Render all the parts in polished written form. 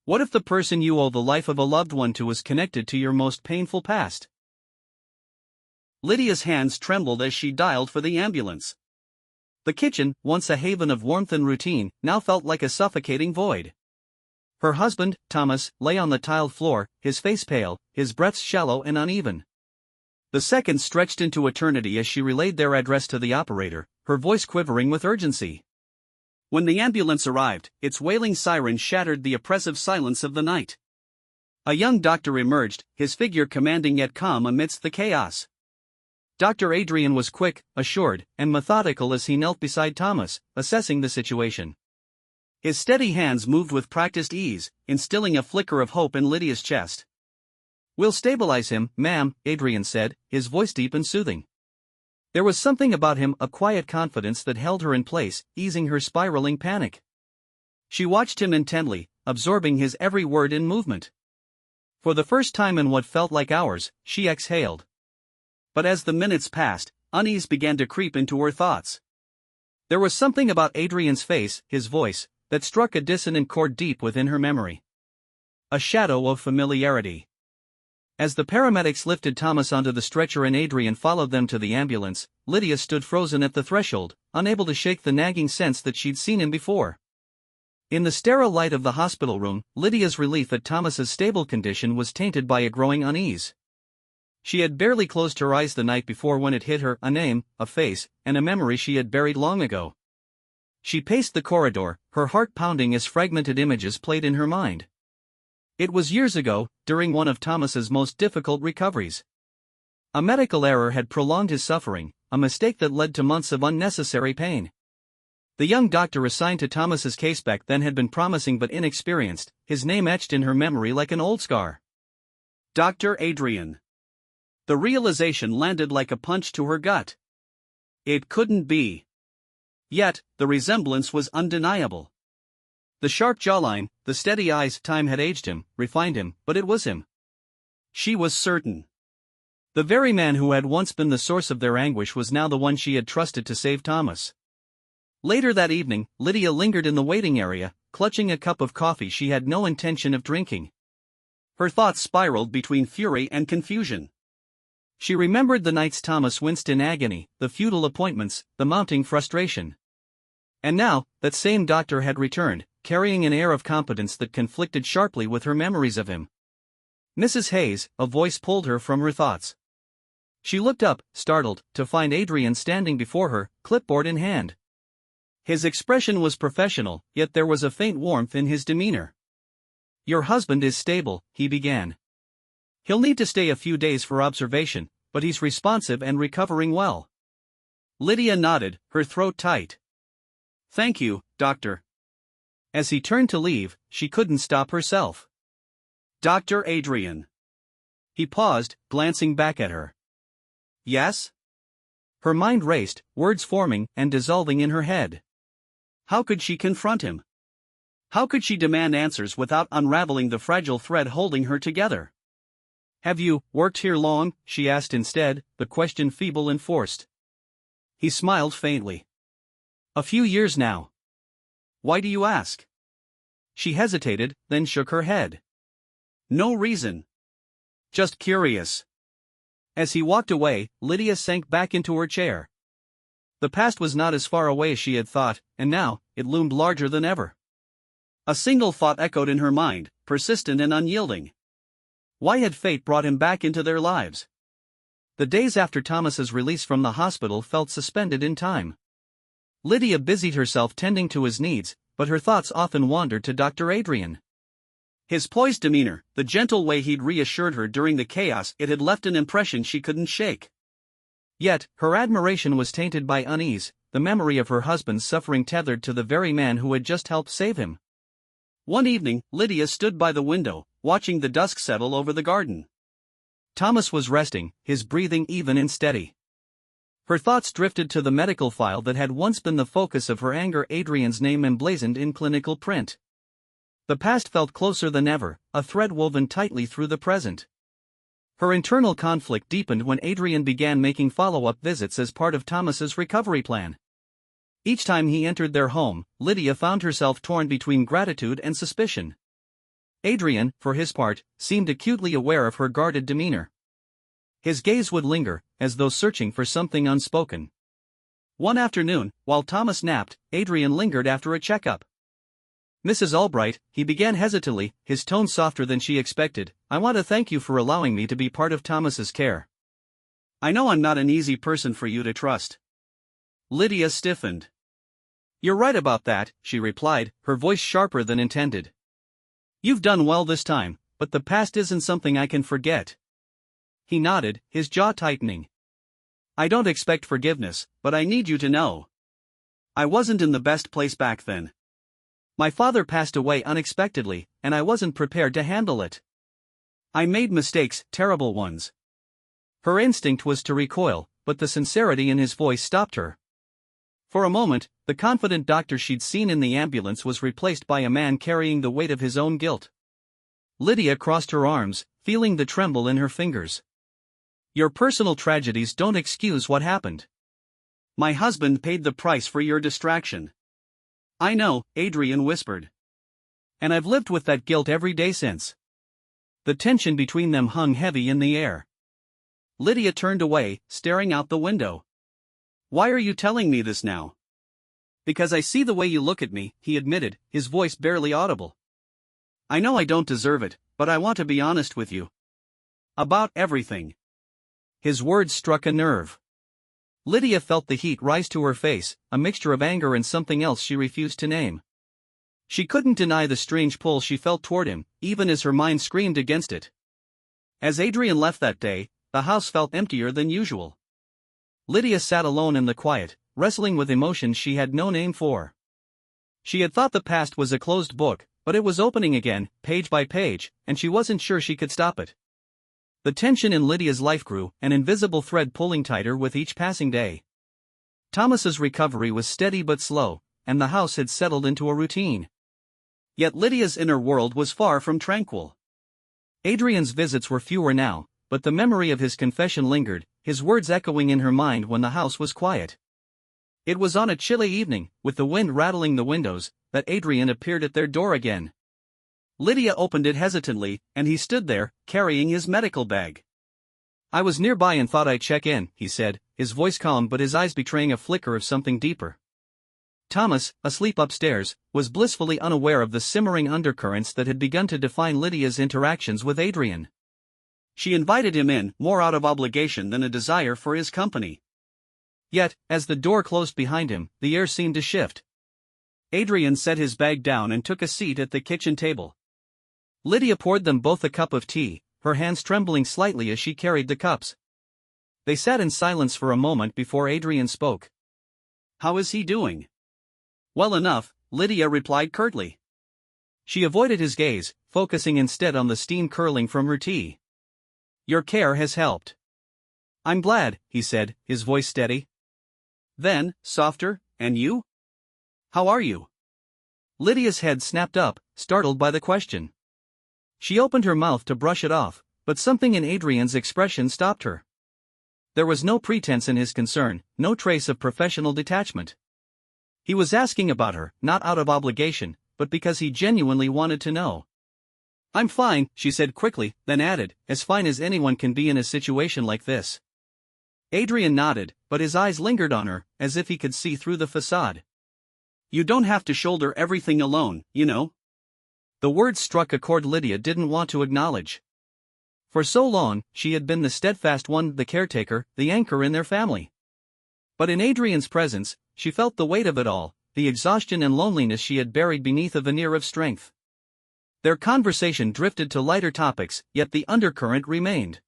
What if the person you owe the life of a loved one to is connected to your most painful past? Lydia's hands trembled as she dialed for the ambulance. The kitchen, once a haven of warmth and routine, now felt like a suffocating void. Her husband, Thomas, lay on the tiled floor, his face pale, his breaths shallow and uneven. The seconds stretched into eternity as she relayed their address to the operator, her voice quivering with urgency. When the ambulance arrived, its wailing siren shattered the oppressive silence of the night. A young doctor emerged, his figure commanding yet calm amidst the chaos. Dr. Adrian was quick, assured, and methodical as he knelt beside Thomas, assessing the situation. His steady hands moved with practiced ease, instilling a flicker of hope in Lydia's chest. "We'll stabilize him, ma'am," Adrian said, his voice deep and soothing. There was something about him, a quiet confidence that held her in place, easing her spiraling panic. She watched him intently, absorbing his every word and movement. For the first time in what felt like hours, she exhaled. But as the minutes passed, unease began to creep into her thoughts. There was something about Adrian's face, his voice, that struck a dissonant chord deep within her memory. A shadow of familiarity. As the paramedics lifted Thomas onto the stretcher and Adrian followed them to the ambulance, Lydia stood frozen at the threshold, unable to shake the nagging sense that she'd seen him before. In the sterile light of the hospital room, Lydia's relief at Thomas's stable condition was tainted by a growing unease. She had barely closed her eyes the night before when it hit her, a name, a face, and a memory she had buried long ago. She paced the corridor, her heart pounding as fragmented images played in her mind. It was years ago, during one of Thomas's most difficult recoveries. A medical error had prolonged his suffering, a mistake that led to months of unnecessary pain. The young doctor assigned to Thomas's case back then had been promising but inexperienced, his name etched in her memory like an old scar. Dr. Adrian. The realization landed like a punch to her gut. It couldn't be. Yet, the resemblance was undeniable. The sharp jawline, the steady eyes, time had aged him, refined him, but it was him. She was certain. The very man who had once been the source of their anguish was now the one she had trusted to save Thomas. Later that evening, Lydia lingered in the waiting area, clutching a cup of coffee she had no intention of drinking. Her thoughts spiraled between fury and confusion. She remembered the nights Thomas winced in agony, the futile appointments, the mounting frustration. And now, that same doctor had returned, carrying an air of competence that conflicted sharply with her memories of him. "Mrs. Hayes," a voice pulled her from her thoughts. She looked up, startled, to find Adrian standing before her, clipboard in hand. His expression was professional, yet there was a faint warmth in his demeanor. "Your husband is stable," he began. "He'll need to stay a few days for observation, but he's responsive and recovering well." Lydia nodded, her throat tight. "Thank you, doctor." As he turned to leave, she couldn't stop herself. "Dr. Adrian." He paused, glancing back at her. "Yes?" Her mind raced, words forming and dissolving in her head. How could she confront him? How could she demand answers without unraveling the fragile thread holding her together? "Have you worked here long?" she asked instead, the question feeble and forced. He smiled faintly. "A few years now." "Why do you ask?" She hesitated, then shook her head. "No reason. Just curious." As he walked away, Lydia sank back into her chair. The past was not as far away as she had thought, and now, it loomed larger than ever. A single thought echoed in her mind, persistent and unyielding. Why had fate brought him back into their lives? The days after Thomas's release from the hospital felt suspended in time. Lydia busied herself tending to his needs, but her thoughts often wandered to Dr. Adrian. His poised demeanor, the gentle way he'd reassured her during the chaos, it had left an impression she couldn't shake. Yet, her admiration was tainted by unease, the memory of her husband's suffering tethered to the very man who had just helped save him. One evening, Lydia stood by the window, watching the dusk settle over the garden. Thomas was resting, his breathing even and steady. Her thoughts drifted to the medical file that had once been the focus of her anger, Adrian's name emblazoned in clinical print. The past felt closer than ever, a thread woven tightly through the present. Her internal conflict deepened when Adrian began making follow-up visits as part of Thomas's recovery plan. Each time he entered their home, Lydia found herself torn between gratitude and suspicion. Adrian, for his part, seemed acutely aware of her guarded demeanor. His gaze would linger, as though searching for something unspoken. One afternoon, while Thomas napped, Adrian lingered after a checkup. "Mrs. Albright," he began hesitantly, his tone softer than she expected, "I want to thank you for allowing me to be part of Thomas's care. I know I'm not an easy person for you to trust." Lydia stiffened. "You're right about that," she replied, her voice sharper than intended. "You've done well this time, but the past isn't something I can forget." He nodded, his jaw tightening. "I don't expect forgiveness, but I need you to know. I wasn't in the best place back then. My father passed away unexpectedly, and I wasn't prepared to handle it. I made mistakes, terrible ones." Her instinct was to recoil, but the sincerity in his voice stopped her. For a moment, the confident doctor she'd seen in the ambulance was replaced by a man carrying the weight of his own guilt. Lydia crossed her arms, feeling the tremble in her fingers. "Your personal tragedies don't excuse what happened. My husband paid the price for your distraction." "I know," Adrian whispered. "And I've lived with that guilt every day since." The tension between them hung heavy in the air. Lydia turned away, staring out the window. "Why are you telling me this now?" "Because I see the way you look at me," he admitted, his voice barely audible. "I know I don't deserve it, but I want to be honest with you. About everything." His words struck a nerve. Lydia felt the heat rise to her face, a mixture of anger and something else she refused to name. She couldn't deny the strange pull she felt toward him, even as her mind screamed against it. As Adrian left that day, the house felt emptier than usual. Lydia sat alone in the quiet, wrestling with emotions she had no name for. She had thought the past was a closed book, but it was opening again, page by page, and she wasn't sure she could stop it. The tension in Lydia's life grew, an invisible thread pulling tighter with each passing day. Thomas's recovery was steady but slow, and the house had settled into a routine. Yet Lydia's inner world was far from tranquil. Adrian's visits were fewer now, but the memory of his confession lingered, his words echoing in her mind when the house was quiet. It was on a chilly evening, with the wind rattling the windows, that Adrian appeared at their door again. Lydia opened it hesitantly, and he stood there, carrying his medical bag. "I was nearby and thought I'd check in," he said, his voice calm but his eyes betraying a flicker of something deeper. Thomas, asleep upstairs, was blissfully unaware of the simmering undercurrents that had begun to define Lydia's interactions with Adrian. She invited him in, more out of obligation than a desire for his company. Yet, as the door closed behind him, the air seemed to shift. Adrian set his bag down and took a seat at the kitchen table. Lydia poured them both a cup of tea, her hands trembling slightly as she carried the cups. They sat in silence for a moment before Adrian spoke. "How is he doing?" "Well enough," Lydia replied curtly. She avoided his gaze, focusing instead on the steam curling from her tea. "Your care has helped." "I'm glad," he said, his voice steady. Then, softer, "And you? How are you?" Lydia's head snapped up, startled by the question. She opened her mouth to brush it off, but something in Adrian's expression stopped her. There was no pretense in his concern, no trace of professional detachment. He was asking about her, not out of obligation, but because he genuinely wanted to know. "I'm fine," she said quickly, then added, "as fine as anyone can be in a situation like this." Adrian nodded, but his eyes lingered on her, as if he could see through the facade. "You don't have to shoulder everything alone, you know." The words struck a chord Lydia didn't want to acknowledge. For so long, she had been the steadfast one, the caretaker, the anchor in their family. But in Adrian's presence, she felt the weight of it all, the exhaustion and loneliness she had buried beneath a veneer of strength. Their conversation drifted to lighter topics, yet the undercurrent remained.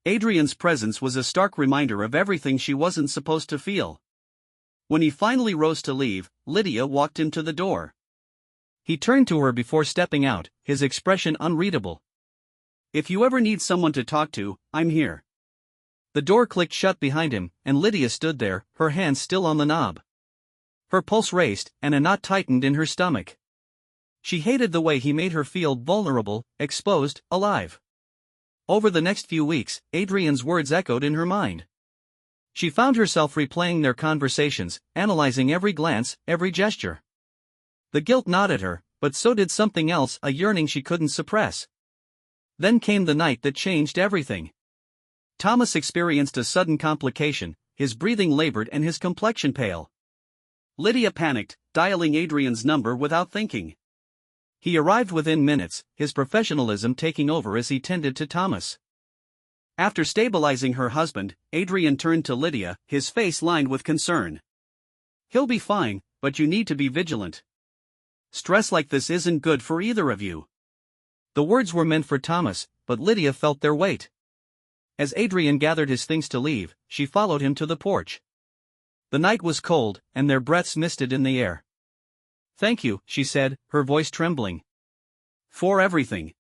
Adrian's presence was a stark reminder of everything she wasn't supposed to feel. When he finally rose to leave, Lydia walked him to the door. He turned to her before stepping out, his expression unreadable. "If you ever need someone to talk to, I'm here." The door clicked shut behind him, and Lydia stood there, her hand still on the knob. Her pulse raced, and a knot tightened in her stomach. She hated the way he made her feel vulnerable, exposed, alive. Over the next few weeks, Adrian's words echoed in her mind. She found herself replaying their conversations, analyzing every glance, every gesture. The guilt gnawed at her, but so did something else, a yearning she couldn't suppress. Then came the night that changed everything. Thomas experienced a sudden complication, his breathing labored and his complexion pale. Lydia panicked, dialing Adrian's number without thinking. He arrived within minutes, his professionalism taking over as he tended to Thomas. After stabilizing her husband, Adrian turned to Lydia, his face lined with concern. "He'll be fine, but you need to be vigilant. Stress like this isn't good for either of you." The words were meant for Thomas, but Lydia felt their weight. As Adrian gathered his things to leave, she followed him to the porch. The night was cold, and their breaths misted in the air. "Thank you," she said, her voice trembling. "For everything."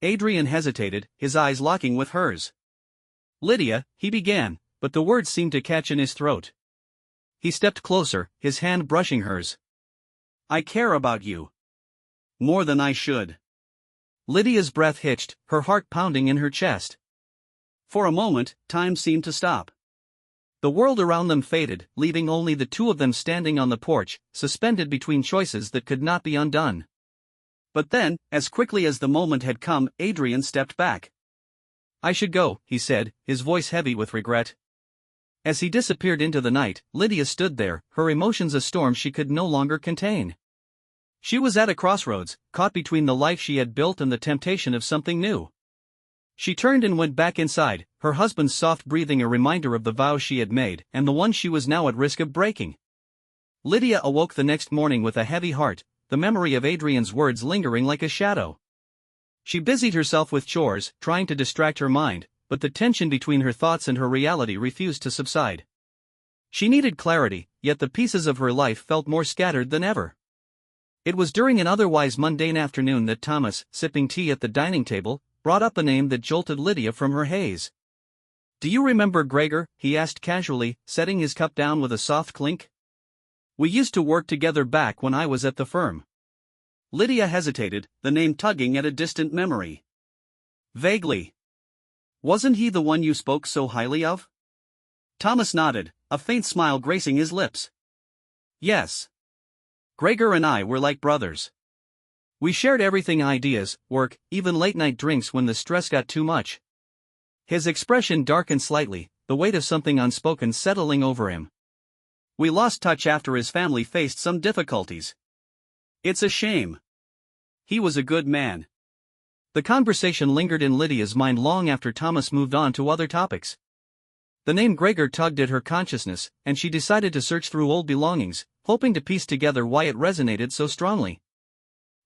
Adrian hesitated, his eyes locking with hers. "Lydia," he began, but the words seemed to catch in his throat. He stepped closer, his hand brushing hers. "I care about you. More than I should." Lydia's breath hitched, her heart pounding in her chest. For a moment, time seemed to stop. The world around them faded, leaving only the two of them standing on the porch, suspended between choices that could not be undone. But then, as quickly as the moment had come, Adrian stepped back. "I should go," he said, his voice heavy with regret. As he disappeared into the night, Lydia stood there, her emotions a storm she could no longer contain. She was at a crossroads, caught between the life she had built and the temptation of something new. She turned and went back inside, her husband's soft breathing a reminder of the vows she had made and the one she was now at risk of breaking. Lydia awoke the next morning with a heavy heart, the memory of Adrian's words lingering like a shadow. She busied herself with chores, trying to distract her mind, but the tension between her thoughts and her reality refused to subside. She needed clarity, yet the pieces of her life felt more scattered than ever. It was during an otherwise mundane afternoon that Thomas, sipping tea at the dining table, brought up a name that jolted Lydia from her haze. "Do you remember Gregor?" he asked casually, setting his cup down with a soft clink. "We used to work together back when I was at the firm." Lydia hesitated, the name tugging at a distant memory. "Vaguely. Wasn't he the one you spoke so highly of?" Thomas nodded, a faint smile gracing his lips. "Yes. Gregor and I were like brothers. We shared everything, ideas, work, even late-night drinks when the stress got too much." His expression darkened slightly, the weight of something unspoken settling over him. "We lost touch after his family faced some difficulties. It's a shame. He was a good man." The conversation lingered in Lydia's mind long after Thomas moved on to other topics. The name Gregor tugged at her consciousness, and she decided to search through old belongings, hoping to piece together why it resonated so strongly.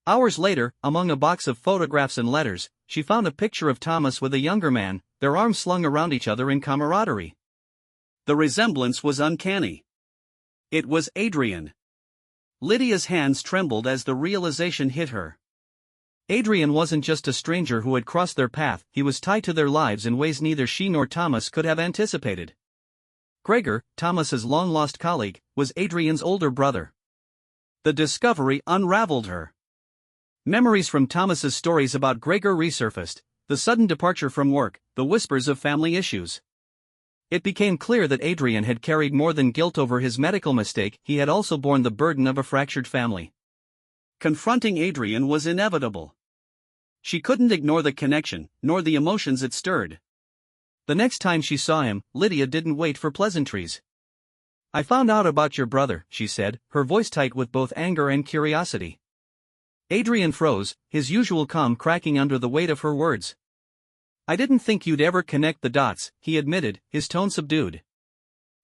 Hours later, among a box of photographs and letters, she found a picture of Thomas with a younger man, their arms slung around each other in camaraderie. The resemblance was uncanny. It was Adrian. Lydia's hands trembled as the realization hit her. Adrian wasn't just a stranger who had crossed their path, he was tied to their lives in ways neither she nor Thomas could have anticipated. Gregor, Thomas's long-lost colleague, was Adrian's older brother. The discovery unraveled her. Memories from Thomas's stories about Gregor resurfaced, the sudden departure from work, the whispers of family issues. It became clear that Adrian had carried more than guilt over his medical mistake, he had also borne the burden of a fractured family. Confronting Adrian was inevitable. She couldn't ignore the connection, nor the emotions it stirred. The next time she saw him, Lydia didn't wait for pleasantries. "I found out about your brother," she said, her voice tight with both anger and curiosity. Adrian froze, his usual calm cracking under the weight of her words. "I didn't think you'd ever connect the dots," he admitted, his tone subdued.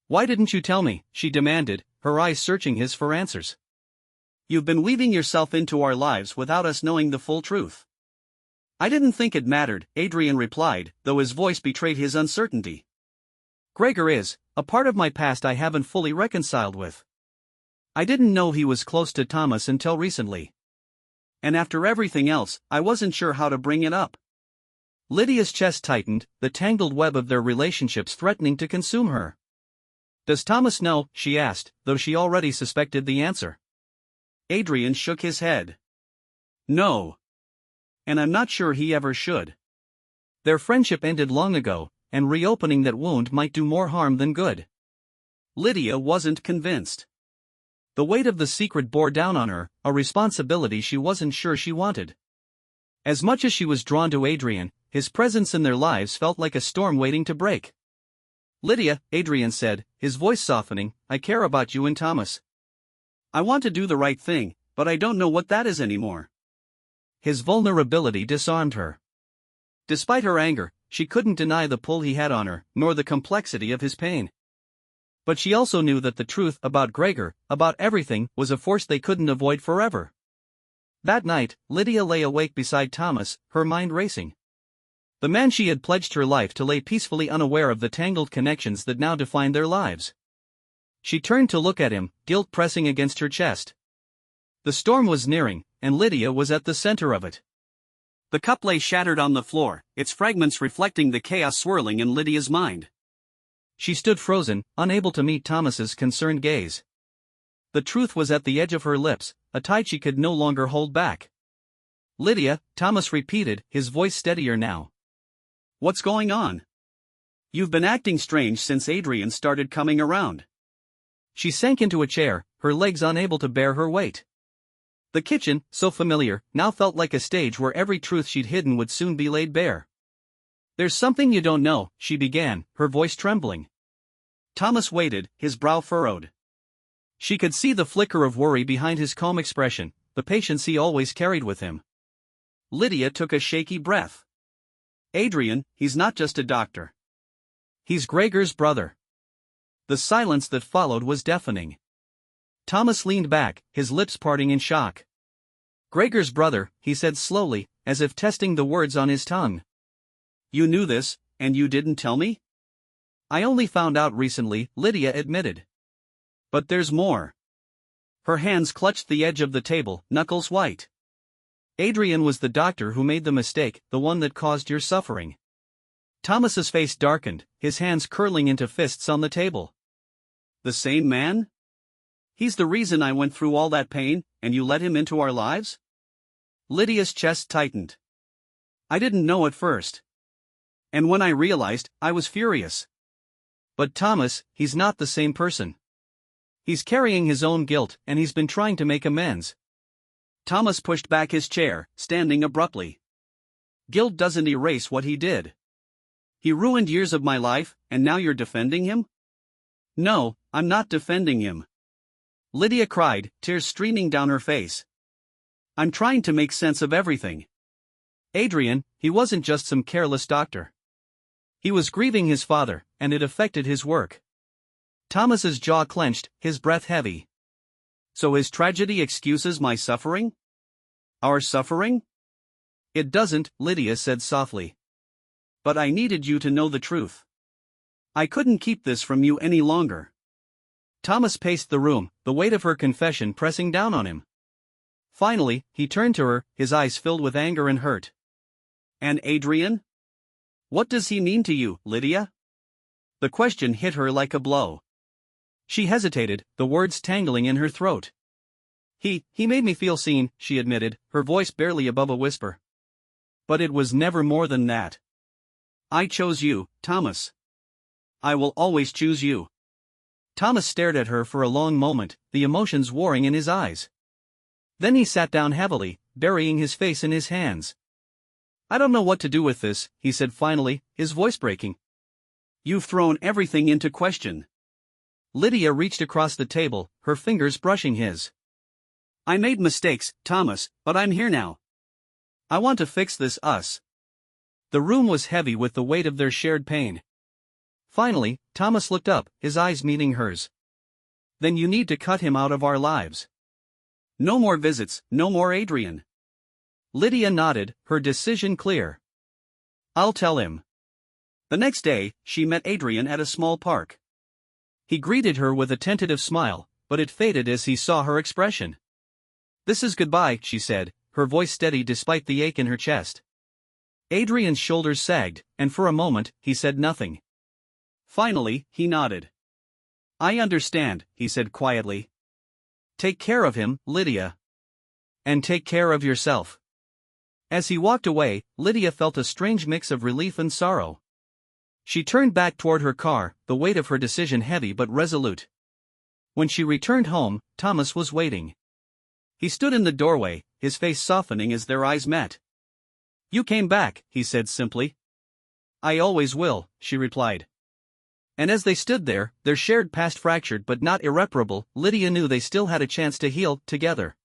"Why didn't you tell me?" she demanded, her eyes searching his for answers. "You've been weaving yourself into our lives without us knowing the full truth." "I didn't think it mattered," Adrian replied, though his voice betrayed his uncertainty. "Gregor is a part of my past I haven't fully reconciled with. I didn't know he was close to Thomas until recently. And after everything else, I wasn't sure how to bring it up." Lydia's chest tightened, the tangled web of their relationships threatening to consume her. "Does Thomas know?" she asked, though she already suspected the answer. Adrian shook his head. "No. And I'm not sure he ever should. Their friendship ended long ago, and reopening that wound might do more harm than good." Lydia wasn't convinced. The weight of the secret bore down on her, a responsibility she wasn't sure she wanted. As much as she was drawn to Adrian, his presence in their lives felt like a storm waiting to break. "Lydia," Adrian said, his voice softening, "I care about you and Thomas. I want to do the right thing, but I don't know what that is anymore." His vulnerability disarmed her. Despite her anger, she couldn't deny the pull he had on her, nor the complexity of his pain. But she also knew that the truth about Gregor, about everything, was a force they couldn't avoid forever. That night, Lydia lay awake beside Thomas, her mind racing. The man she had pledged her life to lay peacefully unaware of the tangled connections that now defined their lives. She turned to look at him, guilt pressing against her chest. The storm was nearing, and Lydia was at the center of it. The cup lay shattered on the floor, its fragments reflecting the chaos swirling in Lydia's mind. She stood frozen, unable to meet Thomas's concerned gaze. The truth was at the edge of her lips, a tide she could no longer hold back. "Lydia," Thomas repeated, his voice steadier now. "What's going on? You've been acting strange since Adrian started coming around." She sank into a chair, her legs unable to bear her weight. The kitchen, so familiar, now felt like a stage where every truth she'd hidden would soon be laid bare. "There's something you don't know," she began, her voice trembling. Thomas waited, his brow furrowed. She could see the flicker of worry behind his calm expression, the patience he always carried with him. Lydia took a shaky breath. "Adrian, he's not just a doctor. He's Gregor's brother." The silence that followed was deafening. Thomas leaned back, his lips parting in shock. "Gregor's brother," he said slowly, as if testing the words on his tongue. "You knew this, and you didn't tell me?" "I only found out recently," Lydia admitted. "But there's more." Her hands clutched the edge of the table, knuckles white. "Adrian was the doctor who made the mistake, the one that caused your suffering." Thomas's face darkened, his hands curling into fists on the table. "The same man? He's the reason I went through all that pain, and you let him into our lives?" Lydia's chest tightened. "I didn't know at first. And when I realized, I was furious. But Thomas, he's not the same person. He's carrying his own guilt, and he's been trying to make amends." Thomas pushed back his chair, standing abruptly. "Guilt doesn't erase what he did. He ruined years of my life, and now you're defending him?" "No, I'm not defending him," Lydia cried, tears streaming down her face. "I'm trying to make sense of everything. Adrian, he wasn't just some careless doctor. He was grieving his father, and it affected his work." Thomas's jaw clenched, his breath heavy. "So his tragedy excuses my suffering? Our suffering?" "It doesn't," Lydia said softly. "But I needed you to know the truth. I couldn't keep this from you any longer." Thomas paced the room, the weight of her confession pressing down on him. Finally, he turned to her, his eyes filled with anger and hurt. "And Adrian? What does he mean to you, Lydia?" The question hit her like a blow. She hesitated, the words tangling in her throat. He made me feel seen," she admitted, her voice barely above a whisper. "But it was never more than that. I chose you, Thomas. I will always choose you." Thomas stared at her for a long moment, the emotions warring in his eyes. Then he sat down heavily, burying his face in his hands. "I don't know what to do with this," he said finally, his voice breaking. "You've thrown everything into question." Lydia reached across the table, her fingers brushing his. "I made mistakes, Thomas, but I'm here now. I want to fix this us." The room was heavy with the weight of their shared pain. Finally, Thomas looked up, his eyes meeting hers. "Then you need to cut him out of our lives. No more visits, no more Adrian." Lydia nodded, her decision clear. "I'll tell him." The next day, she met Adrian at a small park. He greeted her with a tentative smile, but it faded as he saw her expression. "This is goodbye," she said, her voice steady despite the ache in her chest. Adrian's shoulders sagged, and for a moment, he said nothing. Finally, he nodded. "I understand," he said quietly. "Take care of him, Lydia. And take care of yourself." As he walked away, Lydia felt a strange mix of relief and sorrow. She turned back toward her car, the weight of her decision heavy but resolute. When she returned home, Thomas was waiting. He stood in the doorway, his face softening as their eyes met. "You came back," he said simply. "I always will," she replied. And as they stood there, their shared past fractured but not irreparable, Lydia knew they still had a chance to heal together.